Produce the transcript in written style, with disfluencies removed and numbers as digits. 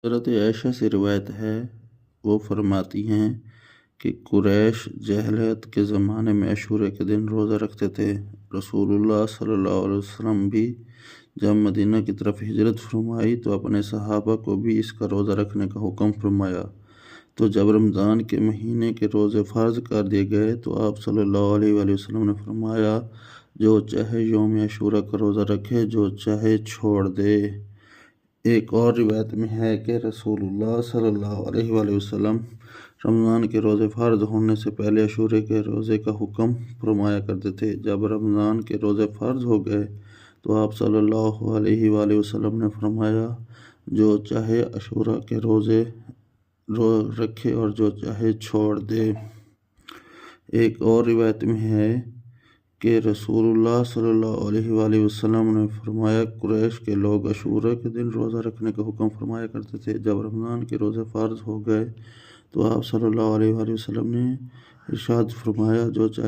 حضرت عائشہ سے روایت ہے، وہ فرماتی ہیں کہ قریش جاہلیت کے زمانے میں عاشورہ کے دن روزہ رکھتے تھے۔ رسول اللہ صلی اللہ علیہ وسلم بھی جب مدینہ کی طرف ہجرت فرمائی تو اپنے صحابہ کو بھی اس کا روزہ رکھنے کا حکم فرمایا۔ تو جب رمضان کے مہینے کے روزے فرض کر دیے گئے تو آپ صلی اللہ علیہ وآلہ وسلم نے فرمایا، جو چاہے یوم عاشورہ کا روزہ رکھے، جو چاہے چھوڑ دے۔ ایک اور روایت میں ہے کہ رسول اللہ صلی اللہ علیہ وآلہ وسلم رمضان کے روزے فرض ہونے سے پہلے عاشورہ کے روزے کا حکم فرمایا کرتے تھے۔ جب رمضان کے روزے فرض ہو گئے تو آپ صلی اللہ علیہ وآلہ وسلم نے فرمایا، جو چاہے عاشورہ کے روزے رکھے اور جو چاہے چھوڑ دے۔ ایک اور روایت میں ہے کہ رسول اللہ صلی اللہ علیہ وآلہ وسلم نے فرمایا، قریش کے لوگ عاشورہ کے دن روزہ رکھنے کا حکم فرمایا کرتے تھے۔ جب رمضان کے روزے فرض ہو گئے تو آپ صلی اللہ علیہ وآلہ وسلم نے ارشاد فرمایا، جو چاہے